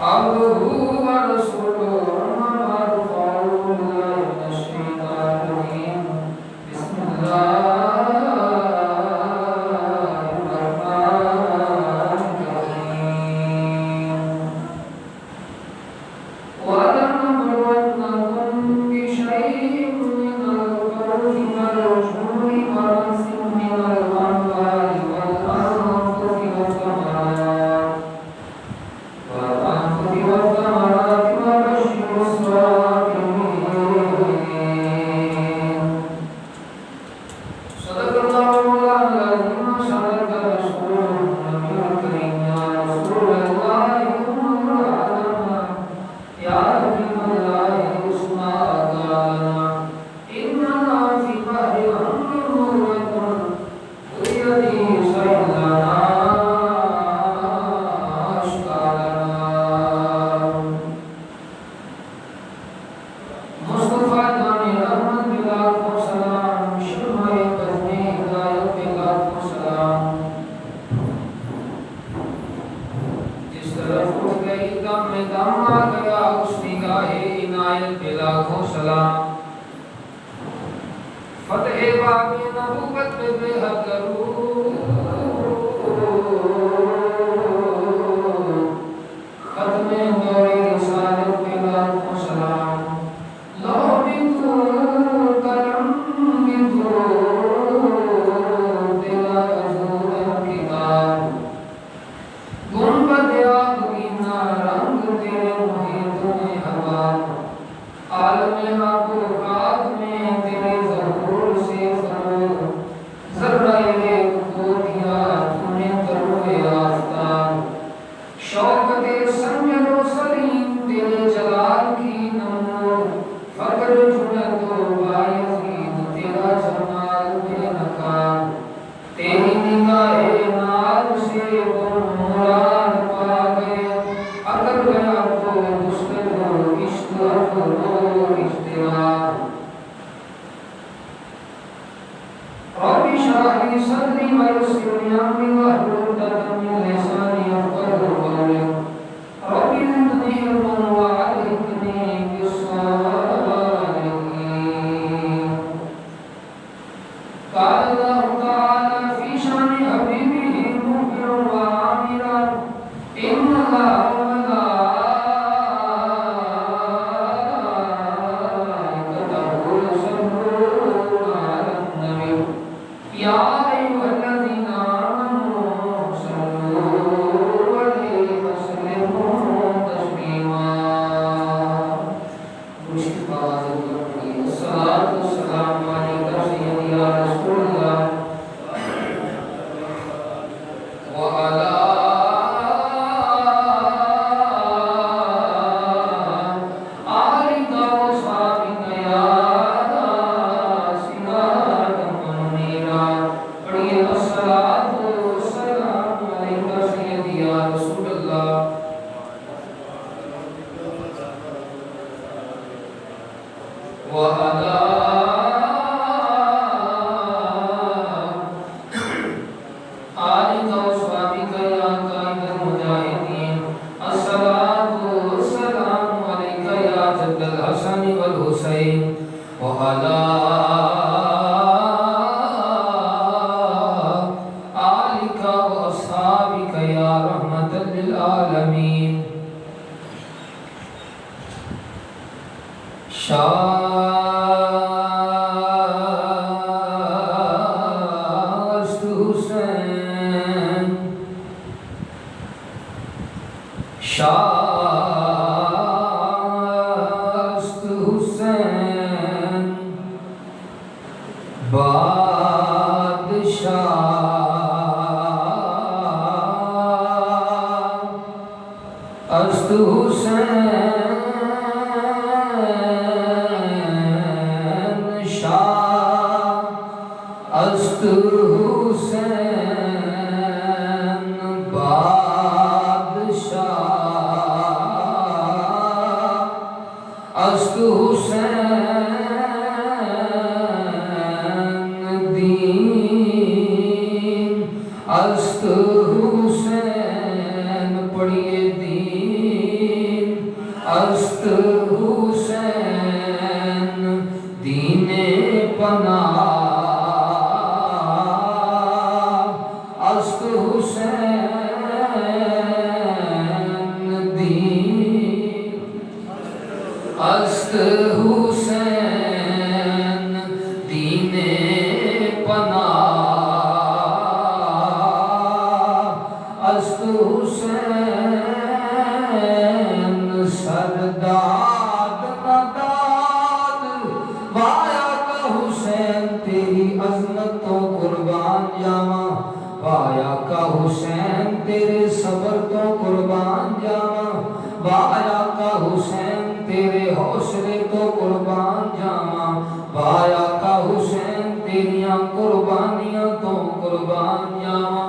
عبده ورسوله أما بعد فأعوذ بالله من الشيطان الرجيم بسم الله الرحمن الرحيم ولنبلونكم بشيء من الخوف والجوع ونقص من الأموال والأنفس والثمرات وبشر الصابرين. صدق الله مولانا العظيم وصدق رسوله النبي الكريم. يا رسول الله قل علمنا يا حبيب الله اسمع قالنا إننا في بحر أمر مرة بيدي سيلنا فتح باب نبوت پہ بے حد درود ختم دور رسالت پہ لاکھوں سلام لو بندو قلم بندو تیرا حضور کتاب گنبد آبگینا رنگ تیرے محیط میں ہوا عالم حقوقات میں تیرے ظہور سے فرور ذرہ ایک کو دیا تو نے تروے آفتاب شوقت سنجر و سلیم تیرے جلال کی نمور فقر جنت و بایزید تیرا جمال بے نقاب تیری نگاہ نار سے مراد پا گئے اگر گیا تو مشکل ہو عشق و رب اشرح لي صدري ويسر لي امري واحلل عقدة من لساني يفقهوا قولي رب زدني علما وعلمني بالصالحين. قال الله تعالى في شان حبيبه مخبرا وعامرا ان الله است حسین پڑھیے دین است حسین دین پناہ است حسین دین است حسین دین پناہ است حسین سرداد نداد وایا کا حسین تیری عظمت تو قربان جاواں وایا کا حسین تیرے صبر تو قربان جاواں وایا کا حسین تیرے حوصلے تو قربان جاواں وایا کا حسین تیریاں قربانیاں تو قربان جاواں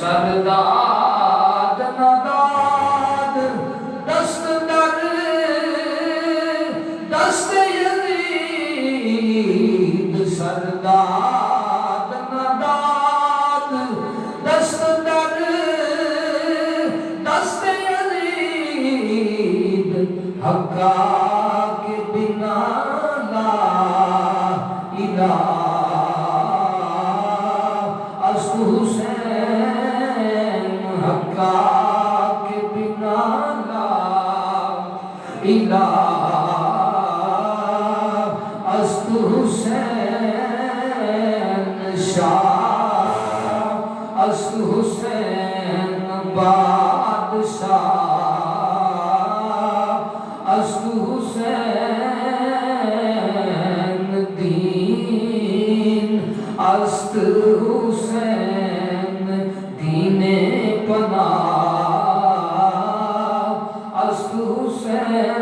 سرداد نداد دست در دست یزید سرداد نداد دست در دست یزید حقا کے بنا لا الہ است حسین حقا کے بنا لا الہ است حسین شاہ است حسین بادشاہ است حسین دین است حسین دین پناہ است حسین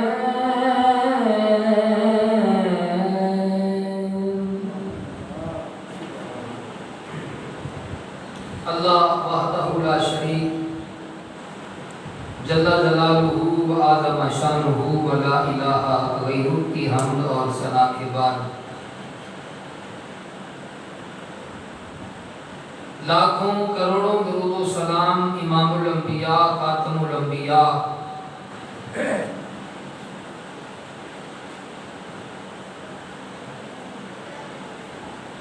اللہ وحدہ لا شریک جل جلالہ و اعظم شانہ و لا الہ غیرہ کی حمد اور ثنا کے بعد لاکھوں کروڑوں درود و سلام امام الانبیاء خاتم الانبیاء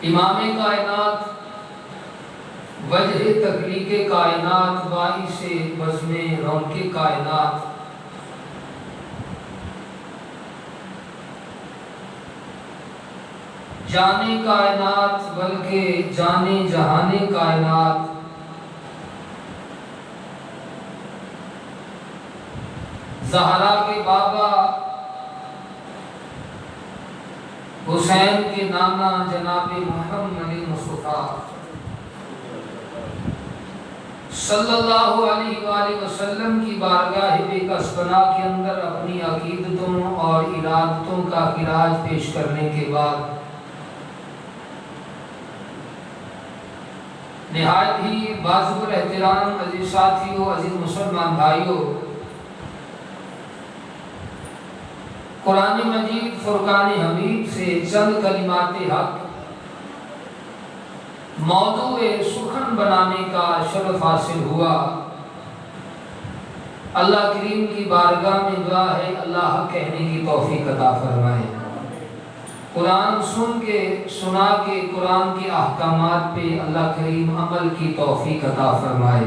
امام کائنات وجہ تخلیق کائنات باعث بزم رونق کائنات جانے کائنات بلکہ جانے جہان کائنات زہرا کے بابا حسین کے نانا جناب محمد مصطفیٰ صلی اللہ علیہ وآلہ وسلم کی بارگاہ بے کسبنا کے اندر اپنی عقیدتوں اور ارادتوں کا خراج پیش کرنے کے بعد نہایت ہی باعزت الاحترام عزیز ساتھیوں عزیز مسلمان بھائیوں قرآن مجید فرقان حمید سے چند کلمات حق موضوع سخن بنانے کا شرف حاصل ہوا اللہ کریم کی بارگاہ میں دعا ہے اللہ کہنے کی توفیق عطا فرمائے قرآن سن کے سنا کے قرآن کے احکامات پہ اللہ کریم عمل کی توفیق عطا فرمائے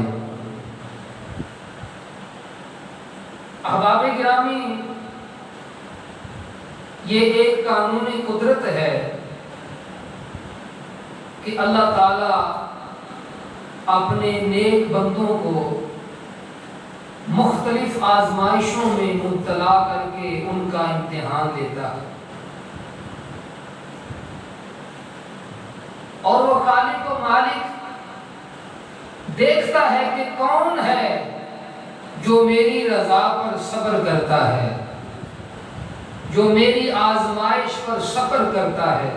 احباب گرامی یہ ایک قانون قدرت ہے کہ اللہ تعالیٰ اپنے نیک بندوں کو مختلف آزمائشوں میں مبتلا کر کے ان کا امتحان لیتا ہے اور وہ خالق و مالک دیکھتا ہے کہ کون ہے جو میری رضا پر صبر کرتا ہے جو میری آزمائش پر صبر کرتا ہے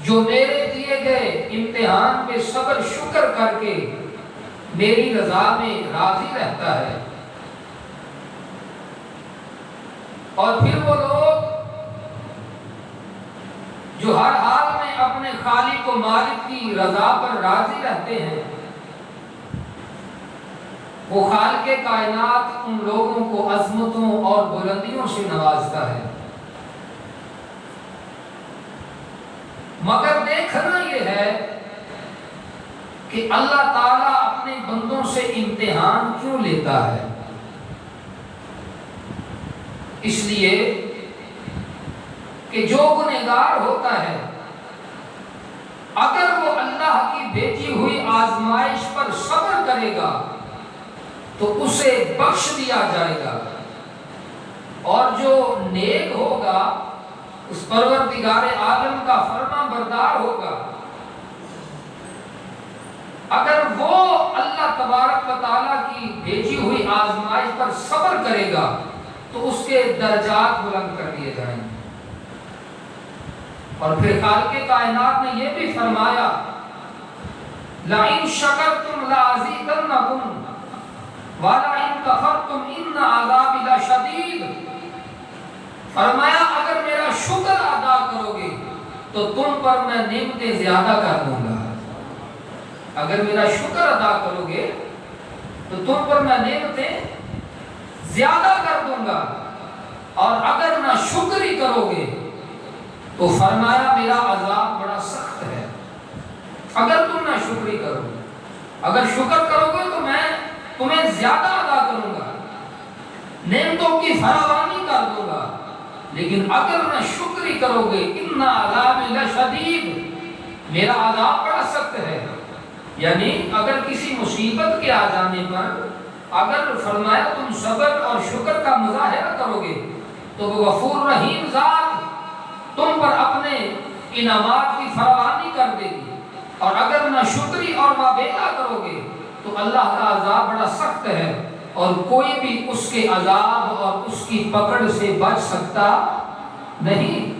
جو میرے دیے گئے امتحان پہ صبر شکر کر کے میری رضا میں راضی رہتا ہے اور پھر وہ لوگ جو ہر حال میں اپنے خالق و مالک کی رضا پر راضی رہتے ہیں وہ خالق کائنات ان لوگوں کو عظمتوں اور بلندیوں سے نوازتا ہے، مگر دیکھنا یہ ہے کہ اللہ تعالیٰ اپنے بندوں سے امتحان کیوں لیتا ہے؟ اس لیے کہ جو گنہگار ہوتا ہے اگر وہ اللہ کی بھیجی ہوئی آزمائش پر صبر کرے گا تو اسے بخش دیا جائے گا، اور جو نیک ہوگا اس پروردگار عالم کا فرما بردار ہوگا، اگر وہ اللہ تبارک و تعالیٰ کی بھیجی ہوئی آزمائش پر صبر کرے گا تو اس کے درجات بلند کر دیے جائیں گے۔ اور پھر خالق کائنات نے یہ بھی فرمایا لَإِن شَكَرْتُمْ لَأَزِيدَنَّكُمْ وَلَئِن كَفَرْتُمْ إِنَّ عَذَابِي لَشَدِيدٌ، فرمایا اگر میرا شکر ادا کرو گے تو تم پر میں نعمتیں زیادہ کر دوں گا، اگر میرا شکر ادا کرو گے تو تم پر میں نعمتیں زیادہ کر دوں گا، اور اگر نہ شکری کرو گے تو فرمایا میرا عذاب بڑا سخت ہے۔ اگر تم نہ شکری کرو گے، اگر شکر کرو گے تو میں تمہیں زیادہ ادا کروں گا، نعمتوں کی فراوانی کر دوں گا، لیکن اگر نہ شکری کرو گے ان عذابی لشدید، میرا عذاب بڑا سخت ہے۔ یعنی اگر کسی مصیبت کے آ جانے پر اگر فرمایا تم صبر اور شکر کا مظاہرہ کرو گے تو وہ غفور رحیم ذات تم پر اپنے انعامات کی فراوانی کر دے گی، اور اگر نہ شکری اور وابیلا کرو گے تو اللہ کا عذاب بڑا سخت ہے، اور کوئی بھی اس کے عذاب اور اس کی پکڑ سے بچ سکتا نہیں،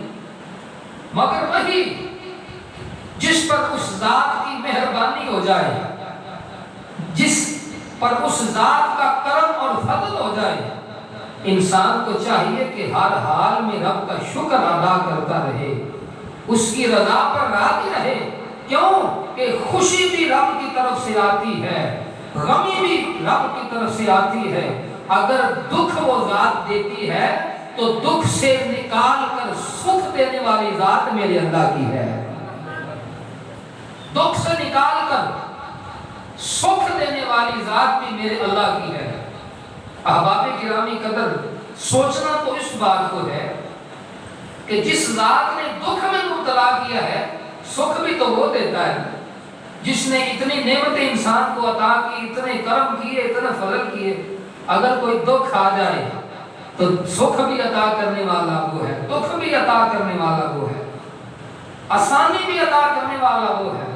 مگر وہی جس پر اس ذات کی مہربانی ہو جائے، جس پر اس ذات کا کرم اور فضل ہو جائے۔ انسان کو چاہیے کہ ہر حال میں رب کا شکر ادا کرتا رہے، اس کی رضا پر راضی رہے، کیوں کہ خوشی بھی رب کی طرف سے آتی ہے، غمی بھی رب کی طرف سے آتی ہے۔ اگر دکھ وہ ذات دیتی ہے تو دکھ سے نکال کر سکھ دینے والی ذات میرے اللہ کی ہے، دکھ سے نکال کر سکھ دینے والی ذات بھی میرے اللہ کی ہے۔ احباب گرامی قدر، سوچنا تو اس بات کو ہے کہ جس ذات نے دکھ میں مبتلا کیا ہے سکھ بھی تو وہ دیتا ہے، جس نے اتنی نعمتیں انسان کو عطا کی، اتنے کرم کیے، اتنے فضل کیے، اگر کوئی دکھ آ جائے تو سکھ بھی عطا کرنے والا وہ ہے، دکھ بھی عطا کرنے والا وہ ہے، آسانی بھی عطا کرنے والا وہ ہے،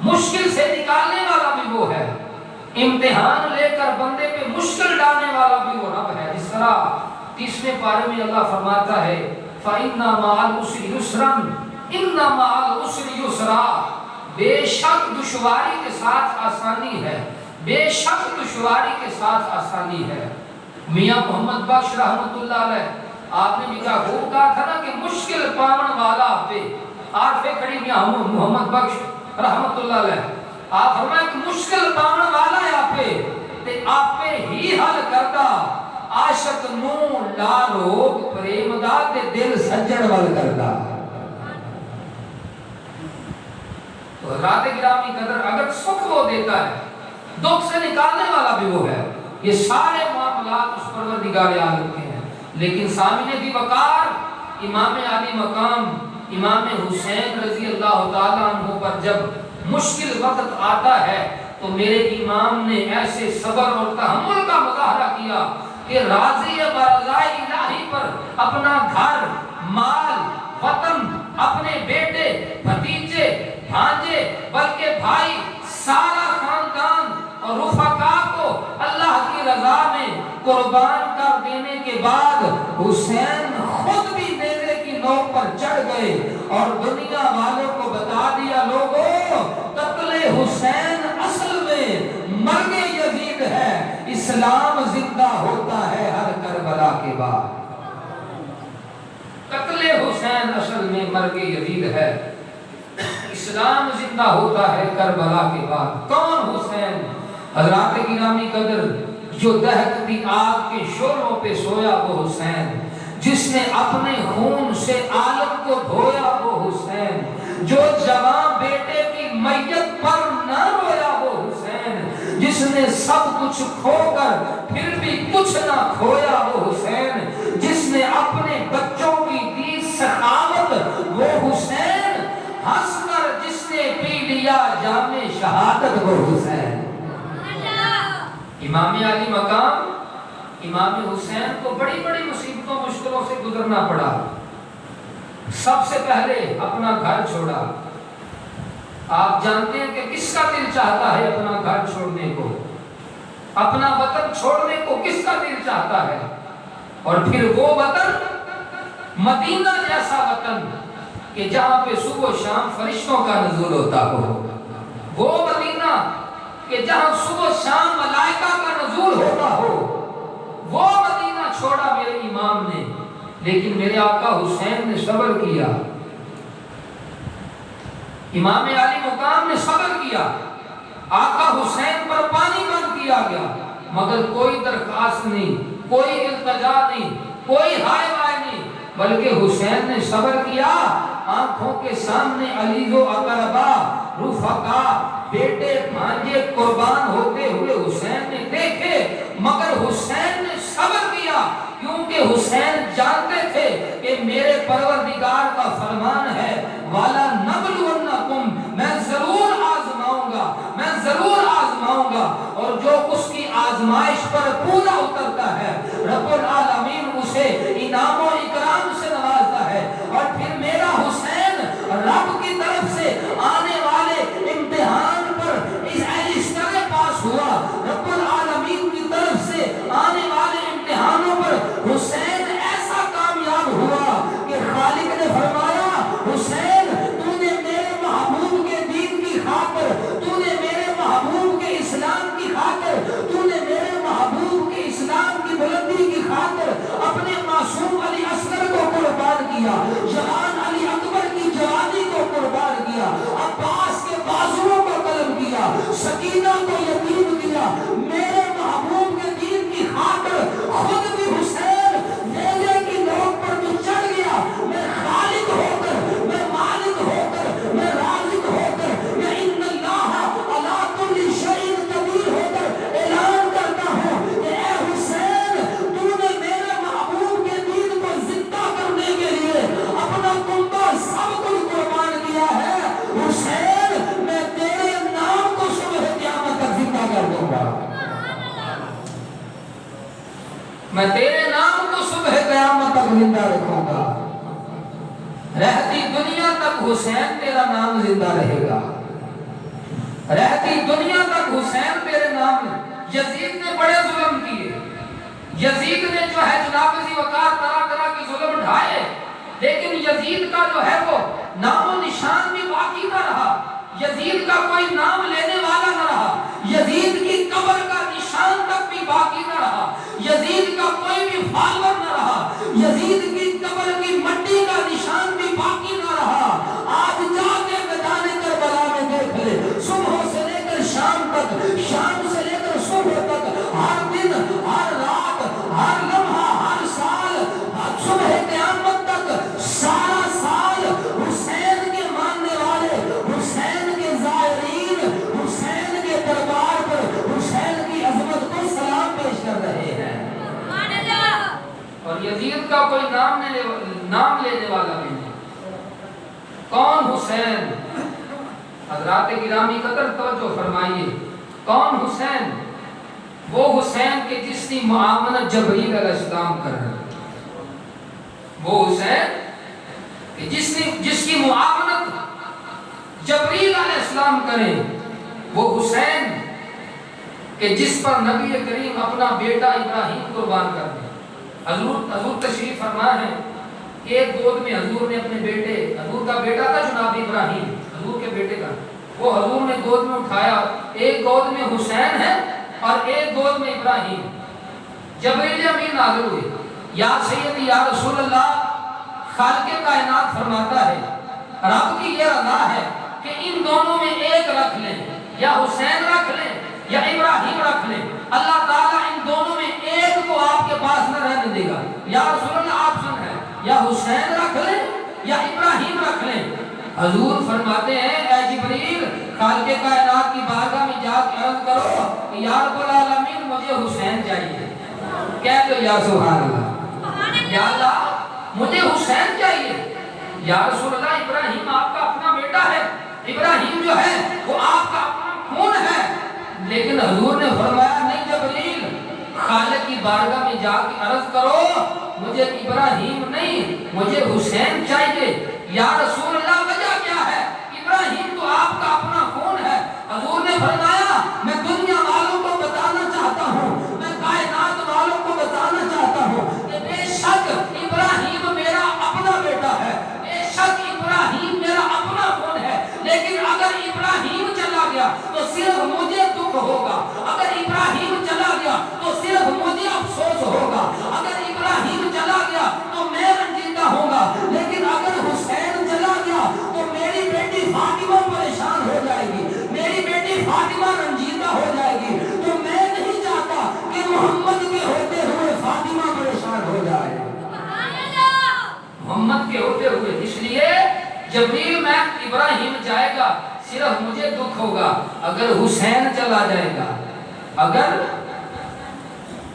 مشکل سے نکالنے والا بھی وہ ہے، امتحان لے کر بندے پہ مشکل ڈالنے والا بھی وہ رب ہے۔ جس طرح 30ویں پارے میں اللہ فرماتا ہے فَإِنَّ مَعَ الْعُسْرِ يُسْرًا إِنَّ مَعَ الْعُسْرِ يُسْرًا، بے شک دشواری کے ساتھ آسانی ہے، بے شک دشواری کے ساتھ آسانی ہے۔ میاں محمد بخش رحمت اللہ علیہ، آپ نے بھی کہا خوب کہا تھا نا کہ مشکل پاون والا پہ عارف کھڑی میاں محمد بخش رحمت اللہ علیہ، آپ فرمائے کہ مشکل پاون والا ہے آپ پہ تے آپ پہ ہی حل کرتا، عاشق نو لا روگ پریم دا تے دل سجڑ ول کرتا۔ تو رات گرامی قدر، اگر سکھ وہ دیتا ہے، دکھ سے نکالنے والا بھی وہ ہے، یہ سارے معاملات اس پروردگار عالم کے ہیں۔ لیکن سامنے بھی وقار امام علی مقام امام حسین رضی اللہ تعالیٰ عنہ پر جب مشکل وقت آتا ہے تو میرے امام نے ایسے صبر اور تحمل کا مظاہرہ کیا کہ راضی برضائے الہی پر اپنا گھر، مال، وطن، اپنے بیٹے، بھتیجے، بھانجے، بلکہ بھائی، سارا خاندان اور رفقا کو اللہ کی رضا میں قربان کر دینے کے بعد حسین خود بھی نیزے کی نوک پر چڑھ گئے اور دنیا والوں کو بتا دیا لوگوں قتل حسین اصل میں مرگ یزید ہے، اسلام زندہ ہوتا ہے ہر کربلا کے بعد۔ قتل حسین اصل میں مرگ یزید ہے، اسلام زندہ ہوتا ہے کربلا کے بعد۔ کون حسین؟ حضرات گرامی قدر، جو دہکتی آگ کے شعلوں پہ سویا وہ حسین، جس نے اپنے خون سے عالم کو دھویا وہ حسین، جو جوان بیٹے کی میت پر نہ رویا وہ حسین، جس نے سب کچھ کھو کر پھر بھی کچھ نہ کھویا وہ حسین، جس نے اپنے بچوں کی دی سخاوت وہ حسین، ہنس کر جس نے پی لیا جام شہادت وہ حسین۔ امام علی مقام امام حسین کو بڑی بڑی مصیبتوں مشکلوں سے گزرنا پڑا۔ سب سے پہلے اپنا گھر چھوڑا۔ آپ جانتے ہیں کہ کس کا دل چاہتا ہے اپنا گھر چھوڑنے کو، اپنا وطن چھوڑنے کو کس کا دل چاہتا ہے؟ اور پھر وہ وطن، مدینہ جیسا وطن کہ جہاں پہ صبح و شام فرشتوں کا نزول ہوتا ہو، وہ مدینہ کہ جہاں صبح و شام ملائکہ کا نزول ہوتا ہو، وہ مدینہ چھوڑا میرے امام نے۔ لیکن میرے آقا حسین نے صبر کیا، امام علی مقام نے صبر کیا، آقا حسین پر پانی بند کیا گیا، مگر کوئی درخواست نہیں، کوئی التجا نہیں، کوئی ہائے وائے نہیں، بلکہ حسین نے صبر کیا۔ آنکھوں کے سامنے علی و اقربا، رفقا، بیٹے بھانجے قربان ہوتے ہوئے حسین نے دیکھے، مگر حسین نے صبر کیا، کیونکہ حسین جانتے تھے کہ میرے پروردگار کا فرمان ہے والا نبلونکم، میں ضرور آزماؤں گا، میں ضرور آزماؤں گا، اور جو اس کی آزمائش پر پورا اترتا ہے رب العالمین اسے انعام و اکرام سے نوازتا ہے۔ اور پھر میرا حسین رب کی طرف سے آنے والے امتحان پر اس طرح پاس ہوا، رب العالمین کی طرف سے آنے والے امتحانوں پر حسین ایسا کامیاب ہوا کہ خالق نے فرمایا حسین تو نے میرے محبوب کے دین کی خاطر، تو نے میرے محبوب کے اسلام کی خاطر، تو نے میرے محبوب کے اسلام کی بلندی کی خاطر اپنے معصوم علی اصغر کو قربان کیا، جوان علی اکبر کی جوانی کو قربان کیا، عباس کے بازوؤں کو قلم کیا، سکینہ کو یتیم کیا، میرے محبوب کے دین کی خاطر خود بھی حسین نیزے کی نوک پر تو چڑھ گیا۔ میں خالق ہو کر، میں مالک ہو کر، میں رازق ہو کر، میں ان اللہ علی کل شیء قدیر ہو کر اعلان کرتا ہوں کہ اے حسین تو نے میرے محبوب کے دین کو زندہ کرنے کے لیے اپنا کنبہ سب کچھ قربان کیا ہے۔ حسین میں تیرے نام کو صبح قیامت تک زندہ کر دوں گا، میں تیرے نام کو صبح قیامت تک زندہ رکھوں گا، رہتی دنیا تک حسین تیرا نام زندہ رہے گا، رہتی دنیا تک حسین تیرے نام۔ یزید نے بڑے ظلم کیے، یزید نے جو ہے جناب ذی وقار طرح طرح کے ظلم ڈھائے، لیکن یزید کا جو ہے وہ نام و نشان بھی باقی نہ رہا، یزید کا کوئی نام لینے والا نہ رہا، یزید کی قبر کا نشان تک بھی باقی نہ رہا، یزید کا کوئی بھی فالور نہ رہا، یزید کی قبر کی مٹی کا نشان بھی باقی نہ رہا۔ آج جا کے میدان کربلا میں دیکھ لے، صبح سے لے کر شام تک، شام سے لے کر صبح تک، ہر دن، ہر رات، ہر لمحہ، ہر سال، صبح قیامت تک سارا سال حسین کے ماننے والے، حسین کے زائرین، حسین کے دربار پر حسین کی عظمت کو سلام پیش کر رہے ہیں۔ اور یزید کا کوئی نام لینے والا بھی نہیں۔ کون حسین؟ حضرات گرامی قدر توجہ فرمائیے، کون حسین؟ وہ حسین کے جس کی معاونت جبرائیل علیہ السلام کر رہے ہیں، وہ حسین کہ جس کی معاونت جبرائیل علیہ السلام کریں، وہ حسین کہ جس پر نبی کریم اپنا بیٹا ابراہیم قربان کر دیں۔ حضور تشریف فرما ہے، ایک گود میں حضور نے اپنے بیٹے، حضور کا بیٹا تھا جناب ابراہیم، حضور کے بیٹے کا، وہ حضور نے گود میں اٹھایا، ایک گود میں حسین ہے اور ایک گود میں ابراہیم۔ جبرائیل امین نازل ہوئے، یا سیدی یا رسول اللہ، خالق کائنات فرماتا ہے رب کی یہ رضا ہے کہ ان دونوں میں ایک رکھ لیں، یا حسین رکھ لیں یا ابراہیم رکھ لیں، اللہ تعالیٰ ان دونوں میں ایک کو آپ کے پاس نہ رہنے دے گا۔ یا رسول اللہ آپشن ہے، یا حسین رکھ لیں یا ابراہیم رکھ لیں۔ حضور فرماتے ہیں اے جبریل خالق کائنات کی بارگاہ میں جا کے عرض کرو کہ یا رب العالمین مجھے حسین چاہیے۔ کہہ دو یا سبحان اللہ، یا اللہ مجھے حسین چاہیے۔ یا رسول اللہ ابراہیم آپ کا اپنا بیٹا ہے، ابراہیم جو ہے وہ آپ کا اپنا خون ہے۔ لیکن حضور نے فرمایا نہیں جبریل، خالق کی بارگاہ میں جا کے عرض کرو مجھے ابراہیم نہیں مجھے حسین چاہیے۔ یا رسول اللہ وجہ کیا ہے؟ ابراہیم تو آپ کا اپنا خون ہے۔ حضور نے فرمایا میں دنیا والوں کو بتانا چاہتا ہوں، میں کائنات والوں کو بتانا چاہتا ہوں کہ بے شک ابراہیم میرا اپنا بیٹا ہے، بے شک ابراہیم میرا اپنا خون ہے، لیکن اگر ابراہیم چلا گیا تو صرف مجھے دکھ ہوگا، اگر ابراہیم چلا گیا تو صرف مجھے افسوس ہوگا، اگر ابراہیم چلا گیا تو میں رنجیدہ ہوگا، لیکن اگر حسین چلا گیا تو میری بیٹی فاطمہ پریشان ہو جائے گی، میری بیٹی فاطمہ رنجیدہ ہو جائے گی۔ تو میں نہیں چاہتا کہ محمد کے ہوتے ہوئے فاطمہ پریشان ہو جائے، محمد کے ہوتے ہوئے۔ اس لیے جبریل میں ابراہیم جائے گا صرف مجھے دکھ ہوگا، اگر حسین چلا جائے گا، اگر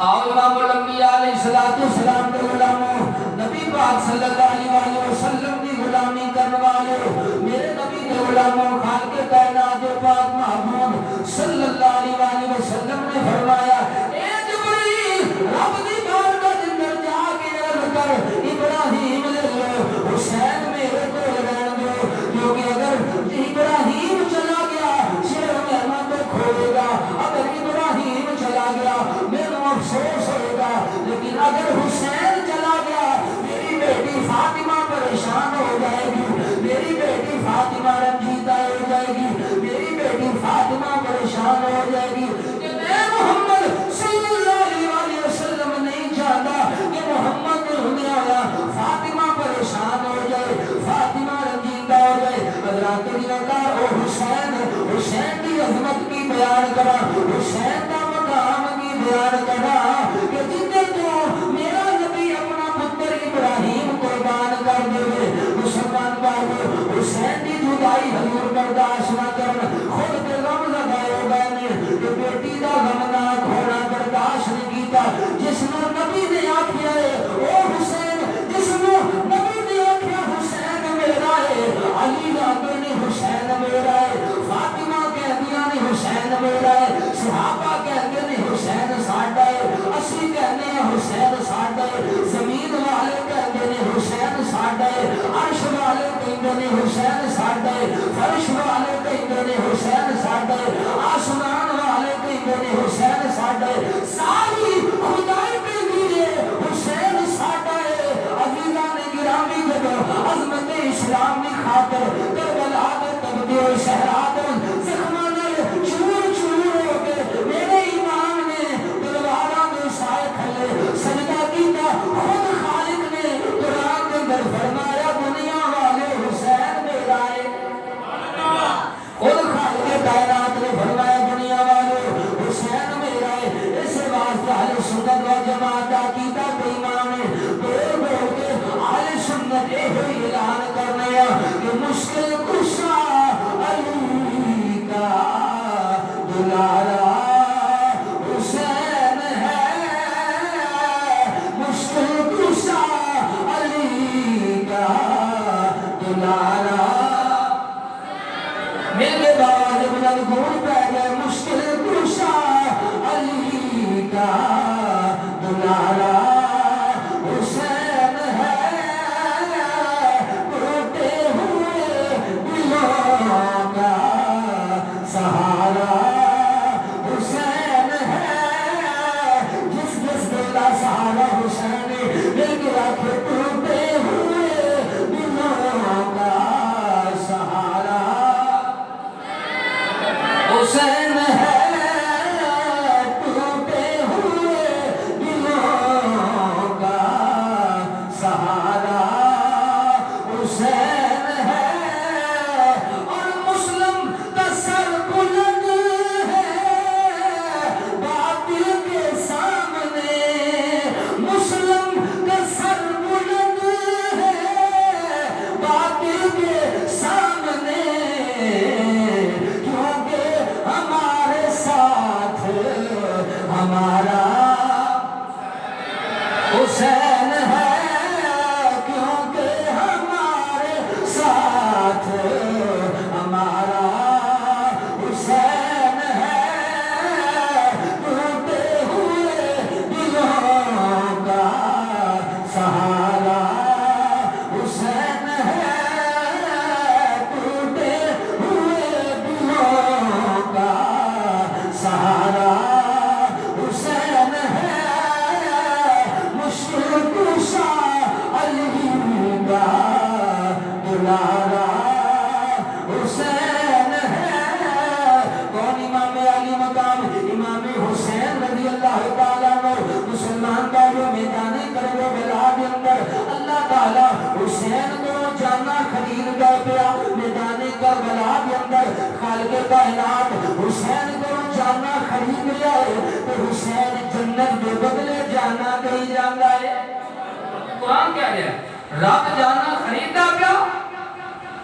امام الانبیاء علیہ السلام کے غلاموں، نبی پاک صلی اللہ علیہ وسلم کی غلامی کرنے والوں، میرے نبی کے غلاموں، خالق کائنات پاک محمود صلی اللہ علیہ وسلم نے فرمایا اے جبریل رب دی بارگاہ دے اندر جا کے عرض کر ابراہیم لے لو، حسین میرے کو رہن دو، کیونکہ اگر ابراہیم چلا گیا صرف میں دکھ ہوئے گا، اگر ابراہیم چلا گیا میرے افسوس ہوگا، لیکن اگر حسین چلا گیا میری بیٹی فاطمہ پریشان ہو جائے گی، میری بیٹی فاطمہ رنجیدہ ہو جائے گی، میری بیٹی فاطمہ پریشان ہو جائے گی۔ کہ میں محمد صلی اللہ علیہ وسلم نہیں چاہتا کہ محمد ہونے آیا فاطمہ پریشان ہو جائے، فاطمہ رنجیدہ ہو جائے۔ حضرات او حسین، حسین کی عظمت کی بیان کرا، حسین کا مقام کی بیان کرا کہ جتنے تو میرا نبی اپنا پتر ابراہیم قربان کر دے، مسلمان بھائیو حسین کی جدائی حضور برداشت نہ کرن، خود کے غم لگائے گئے نے کہ بیٹی دا غمناک ہونا برداشت نہیں کیتا۔ جس نے نبی نے آکھیا ہے او حسین، جس نے نبی نے آکھیا حسین میرا ہے، علی آگے نے حسین میرا ہے، فاطمہ کہدیاں نے حسین میرا ہے، صحابہ کہتے نے حسین ساڈا ہے، اسی کہنے ہیں حسین ساڈا ہے، زمین والے کہتے نے حسین ساڈا ہے، عرش والے کہتے نے حسین ساڈا ہے، فرش والے کہتے نے حسین ساڈا ہے، آسمان والے کہتے نے حسین ساڈا ہے، ساری خدائی کہتی ہے حسین ساڈا ہے۔ عزیزان گرامی جب عظمت اسلام کی خاطر کربلا کے تبدیل و صحرا زخمان چور چور ہو کے میرے امام نے تلواراں دے سائے کھلے سجدہ کیتا، خود خالق نے قرآن کے اندر فرمایا دنیا والے حسین میرا ہے، خود خالق کائنات نے فرمایا دنیا والے حسین میرا ہے۔ اس واسطے اہل سنت و جماعت عقیدہ کے امام نے بول بول کے اہل سنت یہ اعلان کرنے کہ مشکل کشا علی کا دلارا حسین ہے، مشکل کشا علی کا دلارا، میرے باز بلند گھوم پہ گئے، مشکل کشا علی کا دلارا حسین ہے، ٹوٹے ہوئے دلوں کا سہارا حسین ہے، جس جس دل کا سہارا حسین مل گیا کہ ٹوٹے ہوئے دلوں کا سہارا حسین ہے کیونکہ ہمارے ساتھ ہمارا حسین ہے ٹوٹے ہوئے دلوں کا سہارا حسین ہے ٹوٹے ہوئے دلوں کا سہارا حسین ہے مشکل کشا علی کا دلارا حسین ہے کون امام علی مقام امام حسین رضی اللہ تعالیٰ عنہ مسلمان کا جو میدان کربلا کے اندر اللہ تعالیٰ حسین کو جانا خرید گئے پیا میدان کربلا کے اندر خالق کائنات حسین کو جانا خرید لیا ہے تو حسین جنت کے بدلے جانا کہیں جانا ہے قرآن کیا ہے رب جانا خریدا پیا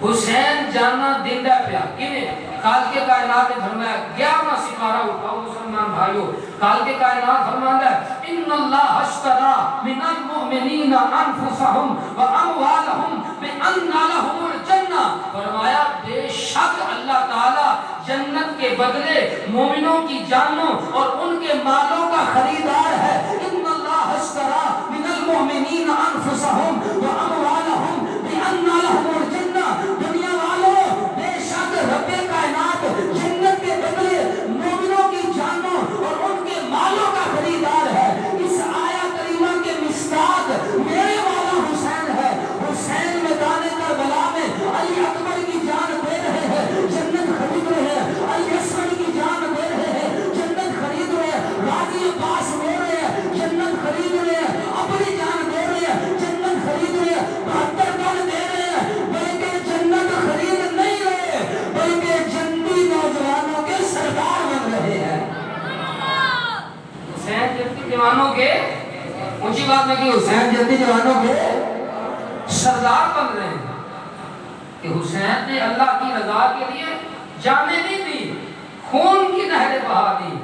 حسین جانا دیندا پیا کیویں خالق کائنات نے فرمایا 11واں سپارہ اٹھاؤ مسلمان بھائیو خالق کائنات فرماتا ہے ان اللہ اشترى من المؤمنین انفسهم واموالهم بان لهم الجنہ فرمایا بے شک اللہ تعالی جنت کے بدلے مومنوں کی جانوں اور ان کے مالوں کا خریدار ہے ان اللہ اشترى من المؤمنین انفسهم واموالهم بان لهم الجنہ دنیا والوں بے شک رب کائنات جنت کے بدلے مومنوں کی جانوں اور ان کے مالوں کا خریدار ہے اس آیا کریمہ کے مصداق میرے والا حسین ہے حسین میدان کربلا میں علی اکبر کی جان دے رہے ہیں جنت خرید رہے ہیں علی اصغر کی جان دے رہے ہیں جنت خرید رہے ہیں راضی عباس رو رہے ہیں جنت خرید رہے ہیں اپنی جان دے رہے ہیں جنت خرید رہے ہیں 72 گن دے رہے ہیں بلکہ جنت خرید نہیں رہے بلکہ جنتی نوجوانوں کے سردار بن رہے ہیں حسین جنتی جوانوں کے اونچی بات میں کہ حسین جنتی جوانوں کے سردار بن رہے ہیں کہ حسین نے اللہ کی رضا کے لیے جانیں نہیں دی خون کی نہریں بہا دی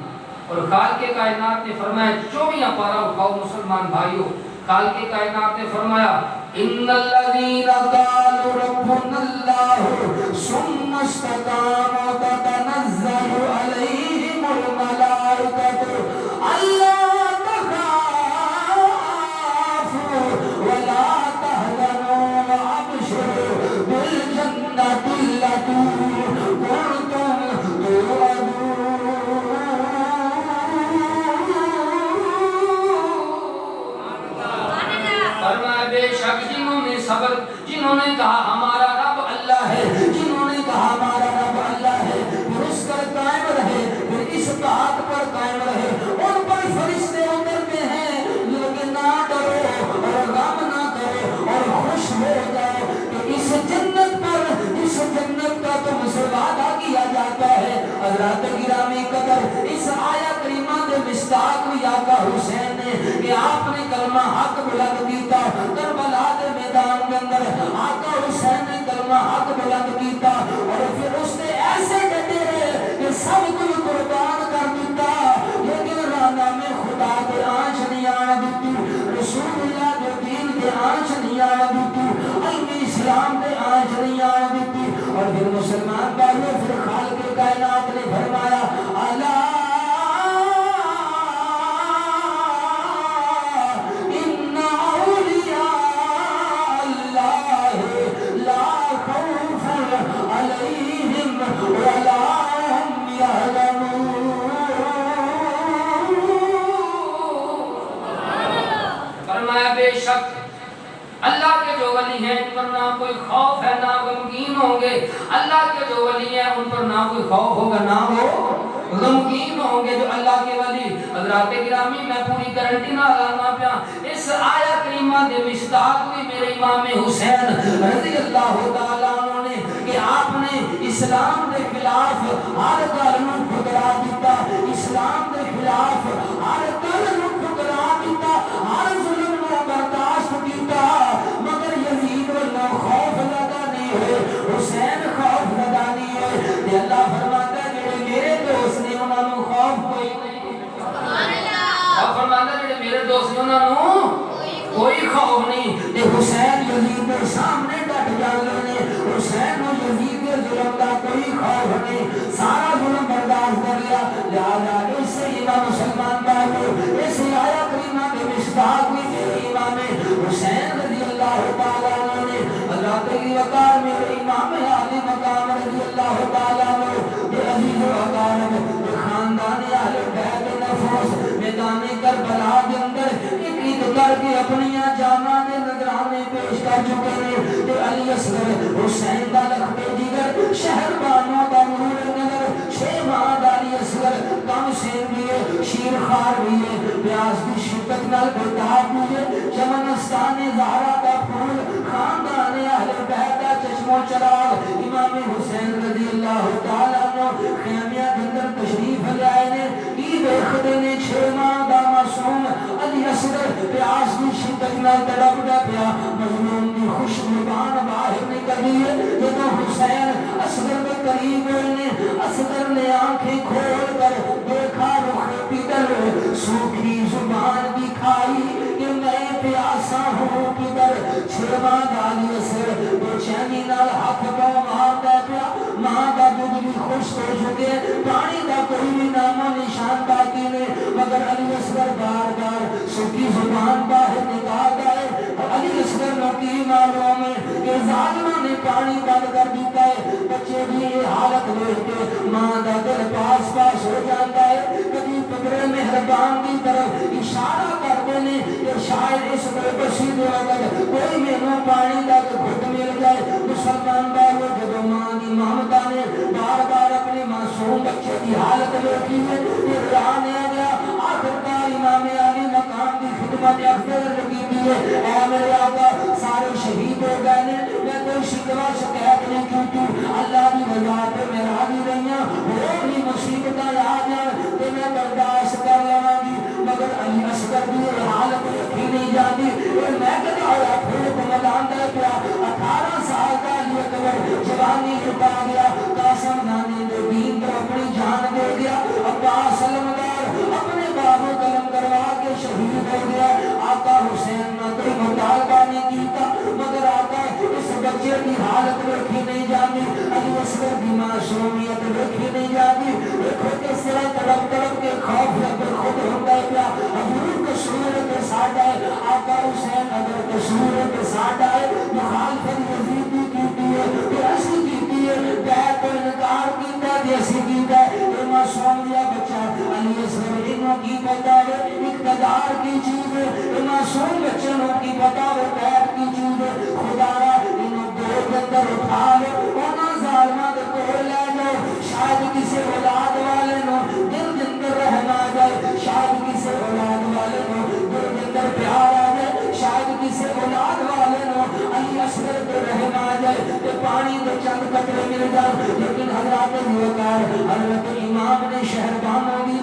اور خالق کائنات نے فرمایا 24واں پارہ اٹھاؤ مسلمان بھائیو خالق کائنات نے فرمایا ان الذین قالوا ربنا اللہ ثم استقاموا تتنزل علیہم الملائکۃ الا تخافوا ولا تحزنوا وابشروا بالجنة التي كنتم توعدون فرمایا بے شک جنہوں نے صبر جنہوں نے کہا ہمارا رب اللہ ہے جنہوں نے کہا ہمارا رب اللہ ہے پھر اس پر قائم رہے پھر اس بات پر قائم رہے ان پر فرشتے اترتے ہیں لیکن نہ ڈرو اور غم نہ کرو اور خوش ہو جاؤ کہ اس جنت کا تم سے وعدہ کیا جاتا ہے حضرات گرامی قدر اس آیا کریمہ کے مصداق بھی آقا حسین نے کہ آپ نے کلمہ حق بلند کیتا کربلا کے میدان کے اندر آقا حسین نے کلمہ حق بلند کیتا اور پھر اس نے ایسے ڈٹے رہے کہ سب کچھ قربان کر دیتا لیکن رانا میں خدا کے آنچ نہیں آنا دیتی رسول اللہ کے دین کے آنچ نہیں آنا دیتی علم اسلام کے آنچ نہیں آنا دیتی اور پھر مسلمان بھائیوں پھر خالق کائنات نے فرمایا اللہ ان اولیاء اللہ لا خوف علیہم ولا هم یحزنون فرمایا بے شک اللہ کے جو ولی ہیں ان پر نہ کوئی خوف ہے نہ غمگین ہوں گے اللہ کے جو ولی ہیں ان پر نہ کوئی خوف ہوگا نہ وہ غمگین ہوں گے جو اللہ کے ولی حضرات گرامی میں پوری گارنٹی نہ لانا پیا اس آیا کریمہ دے مصداق بھی میرے امام حسین رضی اللہ تعالیٰ عنہ نے کہ آپ نے اسلام کے خلاف ہر گل نوں ٹھکرا دیتا اسلام کے خلاف ہر گل نوں ٹھکرا دیتا ہر ظلم نوں برداشت کیتا مگر یزید والوں خوف لگا نہیں ہوئے حسین خوف لگا نہیں ہوئے تے اللہ فرماتا ہے جڑے میرے دوست نے انہاں نوں خوف کوئی نہیں سبحان اللہ اور فرماتا ہے جڑے میرے دوست نے انہاں نوں یزید کے سامنے ڈٹ جاندے نے حسین نو یزید کے ظلم دا کوئی خوف نہیں سارا ظلم برداشت کر لیا لہذا اس سے امام مسلمان بابو اس آیا کریمہ کے مصداق میں امام حسین رضی اللہ تعالیٰ عنہ نے اللہ تعالی وقار میں امام علی مقام رضی اللہ تعالیٰ عنہ یہ عزیز و اقارب خاندان اہل بیت نفوس میدان کربلا کے اندر ایک ایک کر کے اپنی جاناں نے نذرانے پیش کر چکے ہیں کہ علی اصغر حسین دا لخت جگر شہر بانو دا نور نظر شہ ماں علی اصغر کم سین بھی ہے شیر خار بھی ہے پیاس کی شدت نال بتاب بھی ہے چمنستان زہرا دا پھول خاندان اہل بیت دا چشم و چراغ امام حسین رضی اللہ تعالیٰ عنہ خیمیہ کے اندر تشریف لے آئے نے کی دیکھتے نے چھ ماہ دا معصوم علی اصغر پیاس کی شدت نال تڑپ دا پیا مظلوم کی خوش زبان باہر نکلی ہے جب حسین اصغر کے قریب ہوئے نے اصغر نے آنکھیں کھول کر دیکھا رخ پیدر سوکھی زبان دکھائی کہ میں پیاسا ہوں کدھر چھوڑا علی اصغر بے چینی نال ہاتھ کو مار دے پیا ماں دا دودھ بھی خوش ہو چکے پانی دا کوئی بھی نام و نشان باقی نے مگر علی اصغر بار بار سوکھی زبان باہر نکال گئے علی اصغر کی معلوم ہے کہ ظالموں نے پانی بند کر دیتا ہے بچے بھی یہ حالت لے کے ماں دا دل پاس پاس ہو جاتا ہے کبھی قبر مہربان کی طرف اشارہ کرتے ہیں کہ شاید اس بے بسی دے وقت کوئی مینوں پانی دا گھٹ مل جائے مسلمان بھائیو جب ماں کی ممتا نے بار بار اپنے معصوم بچے کی حالت دیکھی ہے یہ رہانے آ گیا آخرکار امام علی مقام کی خدمت افضل لگی بھی ہے اے میرے آقا سارے شہید ہو گئے نے میں کوئی شکوہ شکایت نہیں کیوں اللہ کی رضا پہ میں راضی رہی ہوں وہ بھی مصیبتیں آ جائیں تو میں برداشت کر لوں گی مگر علی اصغر کی حالت رکھی نہیں جاتی میں کہتا ہوا پھول کو ملان دے پیا 18 سال کا علی اکبر جوانی چھپا گیا قاسم نانے نے دین پر اپنی جان دے دیا عباس علمدار اپنے بابو قلم کروا کے شہید ہو گیا آقا حسین نہ کوئی مطالبہ نہیں کیتا مگر آقا اس بچے کی حالت رکھی نہیں جاتی علی اصغر کی معصومیت رکھی نہیں جاتی دیکھو کس طرح تڑپ تڑپ کے خوف لگ خود ہوتا ہے کیا حضور قصور کے ساتھ آئے آقا حسین اگر قصور کے ساتھ آئے مخالفت یزید بھی کیتی ہے پھر ایسی کیتی ہے بیعت و انکار کیتا ہے جیسی کیتا ہے یہ معصوم دیا بچہ علی اصغر انہوں کی پتہ ہے اقتدار کی چیز ہے یہ معصوم بچوں کی پتہ ہے بیعت کی چیز ہے خدا را انہوں دو کے اندر اٹھا لے انہوں ظالمہ دے کول لے جاؤ شاید کسی اولاد والے نو دل جندر رحم آ جائے شاید کسی اولاد والے نو دل جندر پیار آ جائے شاید کسی اولاد والے نو علی اصغر پہ رحم آ جائے کہ پانی دے چند قطرے مل جائے لیکن حضرات وقار حضرت امام نے شہربانوں کی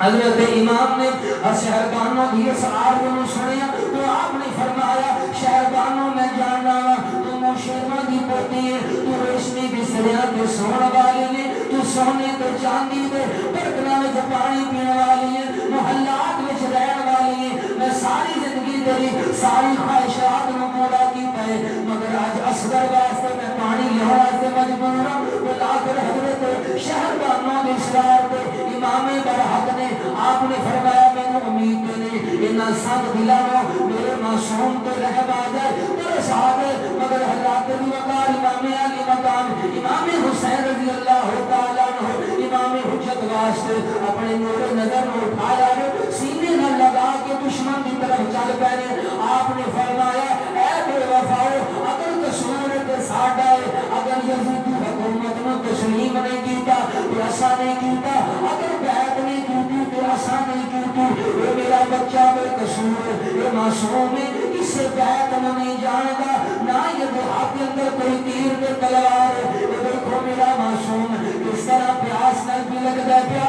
حضرت امام نے شہربانوں کی اسرار کو سنیا تو آپ نے فرمایا شہربانوں میں جاننا تو موشیرہ دی پوتی ہے تو ریشمی بسریاں کے سون والی نے تو سونے تو چاندی دے برکنا میں پانی پینے والی ہے محلات میں رہن والی ہے میں ساری زندگی تیری ساری خواہشات میں پورا کی پائے مگر آج اصغر واسطے میں پانی لہرا سے مجبور ہوں تو لاکر حضرت شہربانوں کے اسرار پہ امام برحق نے آپ نے فرمایا میں نے امید نے انہا سب دلانو میرے معصوم تو رہب آ جائے تیرے صحابے مگر حضرات بھی وقار امام علی مقام امام حسین رضی اللہ تعالیٰ عنہ امام حجت واسطے اپنے نور نظر میں اٹھایا ہے سینے نہ لگا کے دشمن کی طرف چل پہنے آپ نے فرمایا اے بے وفاؤ اگر قصور کے ساتھ آئے اگر یزیدی حکومت میں تسلیم نہیں کیتا پیاسا نہیں کیتا اگر بیعت نہیں کیتی پیاسا نہیں کیتی یہ میرا بچہ بے قصور یہ معصوم ہے اسے بیعت میں نہیں جانگا نہ یہ دعا کے اندر کوئی تیر کے تلوار ہے یہ دیکھو میرا معصوم کس طرح پیاس نہ بھی لگ دے پیا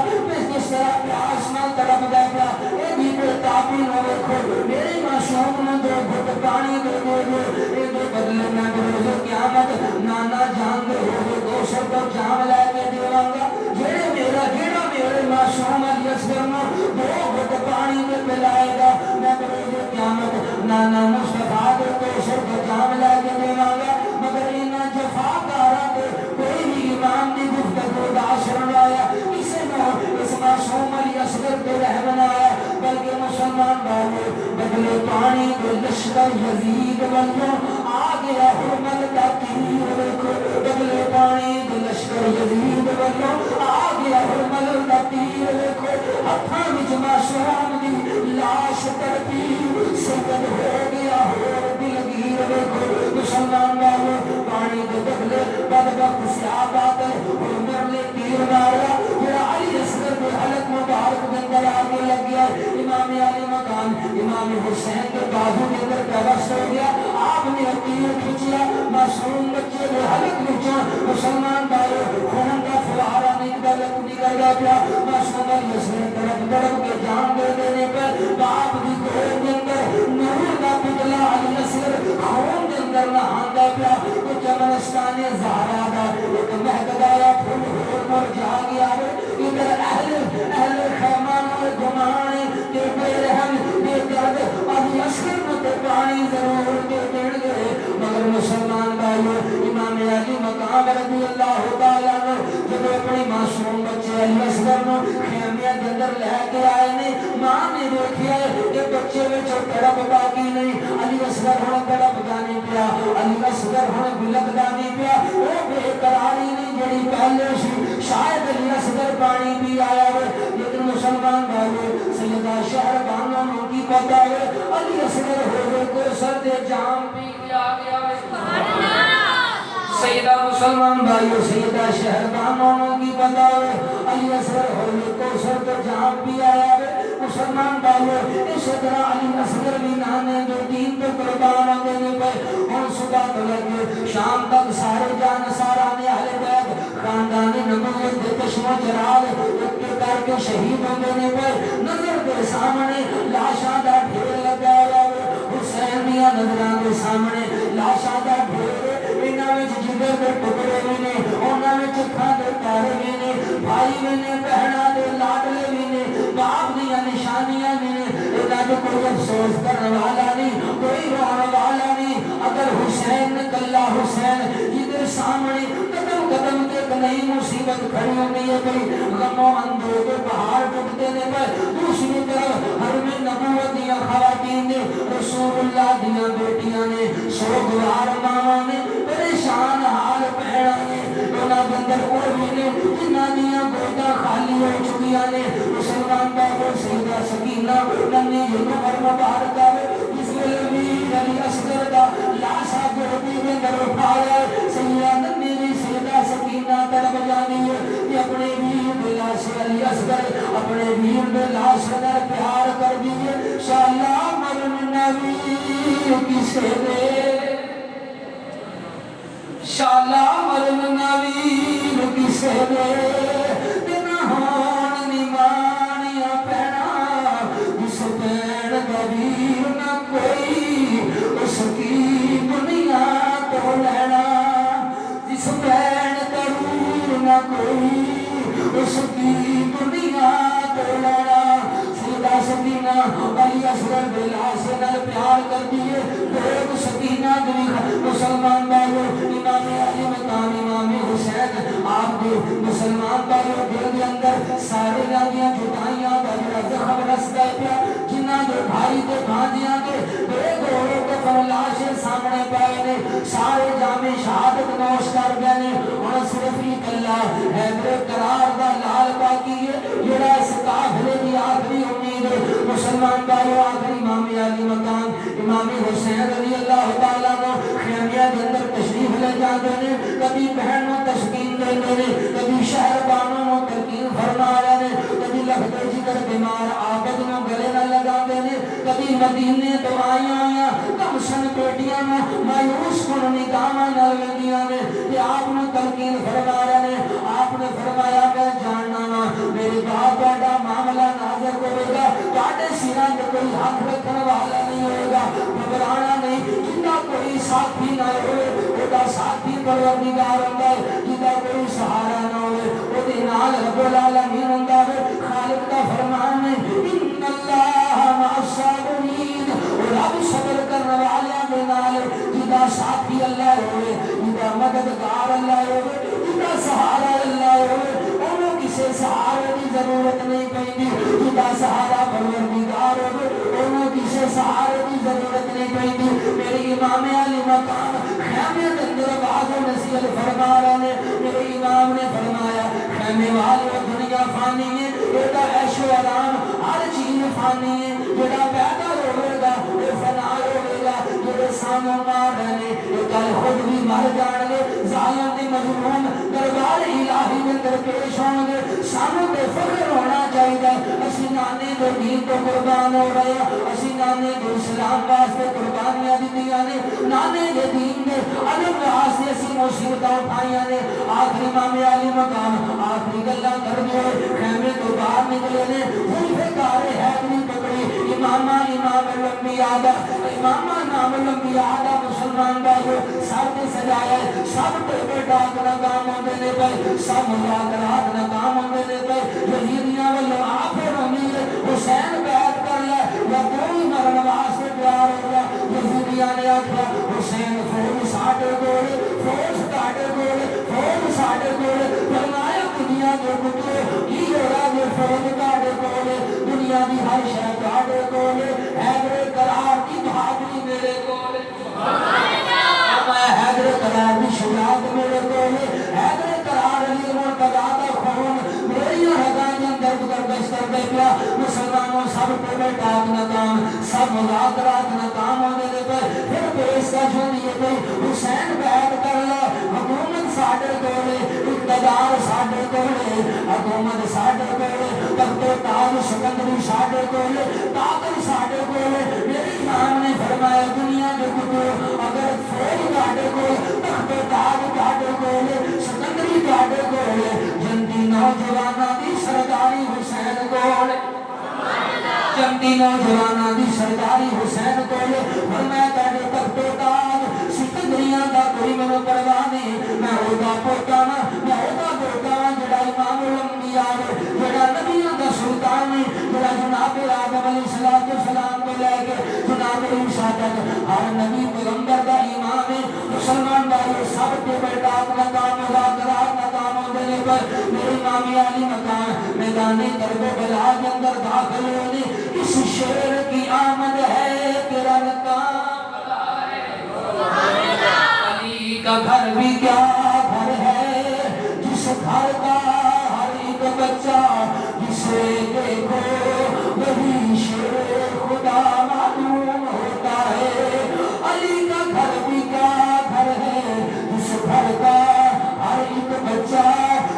کس طرح پیاس نہ تڑپ دے پیا اے بھی بے تابی نہ دیکھو میرے معصوم نے دو گھٹ پانی دے دے اے دے بدلے میں بروز قیامت نانا جان دے ہو دو سر کو جام لے کے دیوانگا جیڑے میرے معصوم علی اصغر نو دو گھٹ پانی دے پلائے گا میں بروز قیامت نانا مصطفیٰ دے تو دبلے پانی دے لشکر یزید والوں آ گیا حرمت دا تیر دیکھو دبلے پانی دے لشکر یزید والوں آ گیا حرمت دا تیر دیکھو ہتھاں وچ معصوم دی لاش تڑپی سجد ہو گیا ہور دلگیر دیکھو مسلمان والوں پانی دے دبلے بدبخت سیاہ باطل عمر نے تیر مارا جڑا علی اصغر دے حلق مبارک دے اندر آ کے لگ گیا امام علی مقام امام حسین کے بازو کے اندر پیوست ہو گیا آپ نے تیر کھینچیا معصوم بچے کے حلق وچوں مسلمان بھائیو خون کا فوارہ نکل گیا معصوم علی اصغر تڑپ تڑپ کے جان دے دینے پر باپ دی گود کے اندر نور کا پتلا علی اصغر خون کے اندر نہاندا پیا تو چمنستان زہرا دا ایک مہکدایا پھول ہور مر جا گیا ادھر اہل خیمان اور گمان کے بے رحم بے درد علی اصغر تے پانی ضرور دے دین گے مگر مسلمان بھائیو امام علی مقام رضی اللہ تعالی عنہ جب اپنی معصوم بچے علی اصغر نو خیمے دے اندر لے کے آئے نے ماں نے دیکھیا کہ بچے وچ تڑپ باقی نہیں علی اصغر ہن تڑپ جانے پیا علی اصغر ہن بلکدا نہیں پیا او بے قراری نہیں جڑی پہلے سی شاید علی اصغر پانی پی آیا ہے لیکن مسلمان بھائیو سیدہ شہر بانو کی پتہ ہے علی اصغر ہوئے کو سر دے جام پی کے آ گیا ہے سیدہ مسلمان بھائیو سیدہ شہر بانو کی پتہ ہے علی اصغر ہوئے کو سر دے جام پی آیا ہے مسلمان بھائیو اس طرح علی اصغر بھی نانے جو دین پہ قربان دینے پہ ہم صبح تو لگے شام تک سارے جان سارانے اہل بیت خاندان نبوت دے چشمہ چراغ ایک کر کے شہید ہو دینے پر نظر کے سامنے لاشاں دا ڈھیر لگا ہوا حسین میاں نظراں کے سامنے لاشاں دا ڈھیر انہاں وچ جگر دے ٹکڑے وی نے انہاں وچ کھاں دے تارے وی نے بھائی وی نے بہناں دے لاڈلے وی نے باپ دیاں نشانیاں وی نے انہاں جو کوئی افسوس کرنے والا نہیں کوئی رونے والا نہیں اگر حسین کلا حسین جدھر سامنے قدم قدم کے نئی مصیبت کھڑی ہو گئی ہے کوئی غموں اندھو کے پہاڑ ٹوٹتے نے پر دوسری طرف حرم نبوت دیا خواتین نے رسول اللہ دیا بیٹیاں نے سوگوار ماما نے پریشان حال پہنا نے انہاں بندر اوہی نے جنہاں دیا گودا خالی ہو چکیاں نے مسلمان بابو سیدہ سکینہ ننی عمر مبارکہ جس میں امیر علی اصغر دا لاشا گردی میں در اٹھایا سیدہ ننی سیدہ سکینہ طرف جانی ہے کہ اپنے ویر بلاش علی اصغر اپنے ویر بلاش در پیار کر دیئے شاءاللہ مرن نبی کسے دے شاءاللہ مرن نبی کسے دے دن ہون نمانیاں پہنا جس پین گبیر نہ کوئی اس کی دنیا تو لینا جس پین ضرور نہ کوئی اس کی دنیا تو لینا سیدہ سکینہ علی اصغر بلاش نال پیار کر دیئے لوگ سکینہ دلی مسلمان بھائیو امام علی مقام امام حسین آپ کے مسلمان بھائیو دل کے اندر سارے لاگیاں جدائیاں بھائیو زخم رسدہ پیا جنہ جو بھائی کے بھانجیاں کے بے گوڑوں کے فرلاشے سامنے پائے نے سارے جامع شہادت نوش کر گئے نے اور صرف ایک اللہ حیدر قرار دا لال باقی ہے جڑا اس کافرے کی آخری امید ہے مسلمان بھائیو آخری امام علی مقام امام حسین رضی اللہ تعالیٰ کو خیمیہ کے اندر تشریف لے جاتے ہیں کبھی بہن میں تشکین دیتے ہیں کبھی شہر بانوں میں ترکین فرما رہے ہیں کبھی لگتے جگر بیمار آبد میں گلے نہ لگا دینے کبھی مدینے تو آیاں کم سن پیٹیاں میں مایوس کن نگاہ نہ لگیاں نے کہ آپ نے تلقین فرما رہے ہیں آپ نے فرمایا میں جاننا میرے باپ بیٹا معاملہ ناظر کرے گا کاٹے سیرہ جو کوئی حق رکھنے والا نہیں ہوئے گا گھبرانا نہیں جنہ کوئی ساتھی نہ ہوئے وہ ساتھی پروردگار ہوتا ہے جنہ کوئی سہارا نہ ہوئے وہ دینال رب العالمین ہوتا ہے خالق کا فرمان ہے ان اللہ مع الصابرین رب صبر کرنے والے دینال جنہ ساتھی اللہ ہوئے جنہ مددگار اللہ ہوئے جنہ سہارا اللہ ہوئے انہوں کسے سہارے کی ضرورت نہیں پہنگی جنہ سہارا پروردگار ہوئے انہوں کسے سہارے فرما رہے ہیں میرے امام نے فرمایا خیمے والے دنیا فانی ہے یہ عیش و آرام ہر چیز فانی ہے جڑا پیدا ہوئے گا یہ فنا ہوئے گا جڑے سانو مار رہے یہ کل خود بھی مر جان گے ظالم دی مظلوم دربار الہی میں درپیش ہوں گے سانو تے فخر ہونا چاہیے اسی نانے دے دین تو قربان ہو رہے ہیں اسی نانے دے اسلام واسطے قربانیاں دیتیاں نے نانے دے دین دے علم واسطے اسی مصیبتاں اٹھائیاں نے آخری امام علی مقام آخری گلاں کر ہوئے خیمے تو باہر نکلے نے ذوالفقار حیدری پکڑی امامہ امام الانبیاء دا امامہ نام الانبیاء دا مسلمان بھائیو سب نے سجایا ہے سب ٹیبل ٹاک ناکام ہوندے نے پے سب مذاکرات ناکام ہوندے نے پے یزیدیاں والوں آخر ہونی ہے حسین بیعت کر لے یا کوئی مرن واسطے تیار ہو گیا یزیدیاں نے آکھیا حسین فوج ساڈے کول فوج تہاڈے کول فوج ساڈے کول فرمایا دنیا دے پترو کی ہو رہا ہے فوج تہاڈے کول دنیا دی ہر شے تہاڈے کول حیدر قرار کی بہادری میرے کول میں حیدر قرار کی شجاعت میرے کول حیدر قرار علی مرتضیٰ دا خون میری رگاں دے اندر گردش کر دے پیا مسلمانوں سب ٹیبل ٹاک ناکام سب مذاکرات ناکام ہونے دے پے پھر پیش کا جو دیے پے حسین بیعت کر لے حکومت ساڈے کول اقتدار ساڈے کول حکومت ساڈے کول تخت و تاج سکندری ساڈے کول طاقت ساڈے کول میرے امام نے فرمایا دنیا دے پترو اگر فوج تہاڈے کول تخت و تاج تہاڈے کول سکندری تہاڈے کول جنتی نوجواناں دی سرداری حسین کول جنتی نوجواناں دی سرداری حسین کول فرمایا تہاڈے تخت و تاج سکندریاں دا کوئی مینوں پرواہ نہیں میں او دا پوتا وا میں او دا بیٹا وا جڑا امام الانبیاء ہے جڑا نبیوں دا سلطان ہے جڑا جناب آدم علیہ السلام کو لے کے جناب عیسیٰ تک ہر نبی پیغمبر دا امام ہے مسلمان بھائی سب کے بیٹا ناکام مذاکرات ناکام ہونے نے پر میرے امام علی مقام میدان کرب و بلا کے اندر داخل ہونے اس شعر کی آمد ہے تیرا نقام علی کا گھر بھی کیا گھر ہے جس گھر کا ہر ایک بچہ جسے دیکھو وہی شیر خدا معلوم ہوتا ہے علی کا گھر بھی کیا گھر ہے جس گھر کا ہر ایک بچہ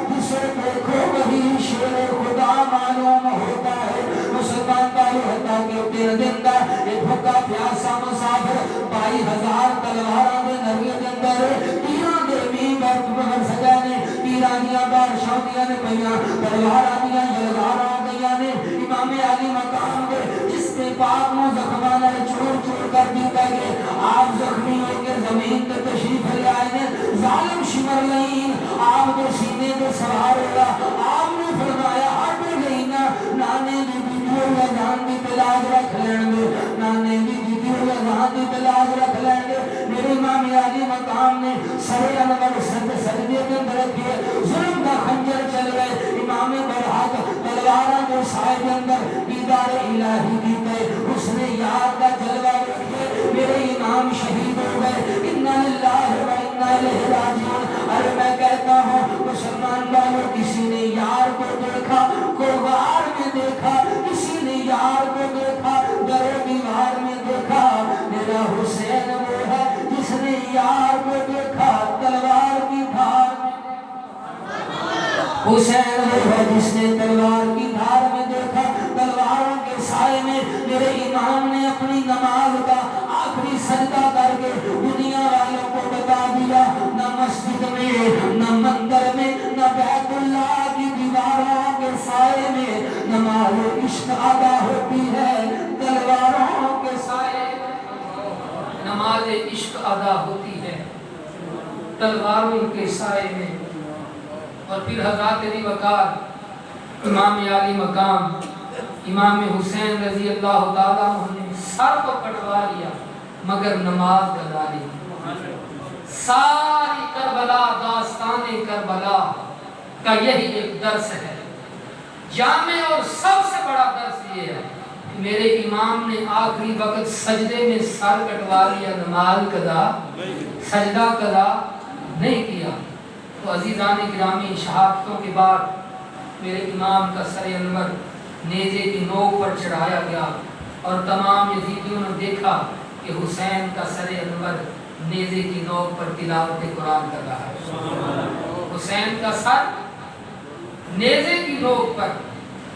جسے دیکھو وہی شیر خدا معلوم ہوتا ہے مسلمان بھائی ہوتا کہ تیرے دن دا ایک بھکا پیاسا مسافر 22,000 تلواراں دے نرگے دے اندر تیراں دے مین بر سجا نے تیراں دیاں بارشاں دیاں نے پئیاں تلواراں دیاں یلغاراں گئیاں نے امام علی مقام دے جس نے پاک نو زخماں نال چور چور کر دیتا کہ آپ زخمی ہو کے زمین تے تشریف لے آئے نے ظالم شمر لئین آپ دے سینے تے سوار ہوا آپ نے فرمایا ہٹ گئی نا نانے دی بیٹیوں یا جان دی تلاش رکھ لین گے نانے دی بیٹیوں یا جان دی تلاش رکھ لین گے میرے امام علی مقام نے سر انور سجدے کے اندر رکھے ظلم کا خنجر چل گئے امام برحق تلواراں جو سائے کے اندر دیدار الہی دیتے اس نے یاد کا جلوہ رکھے میرے امام شہید ہو گئے انا للہ و انا الیہ راجعون اور میں کہتا ہوں مسلمان بھائیوں کسی نے یار کو دیکھا کوغار میں دیکھا کسی نے یار کو دیکھا در و دیوار میں دیکھا میرا حسین وہ ہے جس نے یار کو دیکھا تلوار کی دھار میں حسین وہ ہے جس نے تلوار کی دھار میں دیکھا تلواروں کے سائے میں میرے امام نے اپنی نماز کا آخری سجدہ کر کے دنیا والوں کو بتا دیا نہ مسجد میں نہ مندر میں نہ بیت اللہ کی دیواروں کے سائے میں نماز عشق ادا ہوتی ہے تلواروں کے سائے نماز عشق ادا ہوتی ہے تلواروں کے سائے میں اور پھر حضرات علی وقار امام علی مقام امام حسین رضی اللہ تعالیٰ عنہ نے سر کو کٹوا لیا مگر نماز ادا نہیں ساری کربلا داستان کربلا کا یہی ایک درس ہے جامع اور سب سے بڑا درس یہ ہے میرے امام نے آخری وقت سجدے میں سر کٹوا لیا نماز قضا سجدہ قضا نہیں کیا تو عزیزان گرامی شہادتوں کے بعد میرے امام کا سر انور نیزے کی نوک پر چڑھایا گیا اور تمام یزیدیوں نے دیکھا کہ حسین کا سر انور نیزے کی نوک پر تلاوت قرآن کر رہا ہے. حسین کا سر نیزے کی نوک پر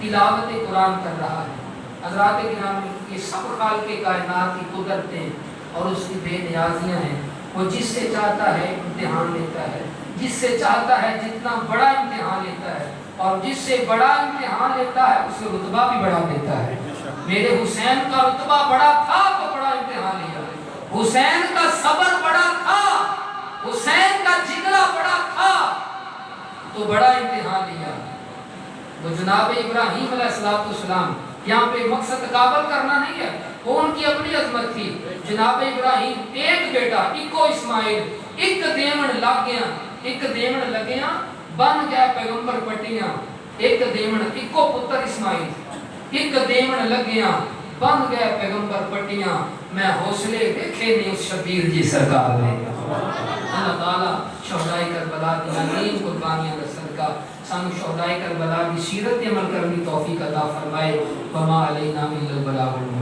تلاوت قرآن کر رہا ہے. حضرات گرامی یہ سب خالق کائنات کی قدرتیں اور اس کی بے نیازیاں ہیں. وہ جس سے چاہتا ہے امتحان لیتا ہے, جس سے چاہتا ہے جتنا بڑا امتحان لیتا ہے, اور جس سے بڑا امتحان لیتا ہے اسے رتبہ بھی بڑھا دیتا ہے. میرے حسین کا رتبہ بڑا تھا تو بڑا امتحان لیا. حسین کا صبر بڑا تھا, حسین کا جگرا بڑا تھا تو بڑا امتحان لیا. وہ جناب ابراہیم علیہ السلام, یہاں پہ مقصد قابل کرنا نہیں ہے, وہ ان کی اپنی عظمت تھی. جناب ابراہیم ایک بیٹا اکو اسماعیل, ایک دیمن لگ گیا, ایک دیمن لگیا بن گیا پیغمبر پٹیاں. ایک دیمن اکو پتر اسماعیل, ایک دیمن لگیا بن گیا پیغمبر پٹیاں. میں حوصلے دیکھے نہیں اس شبیر جی سرکار نے. اللہ تعالیٰ شہدائے کربلا کی عظیم قربانیاں کا صدقہ سانو شہدائے کربلا کی سیرت عمل کرنے کی توفیق عطا فرمائے. وما علینا الا البلاغ المبین.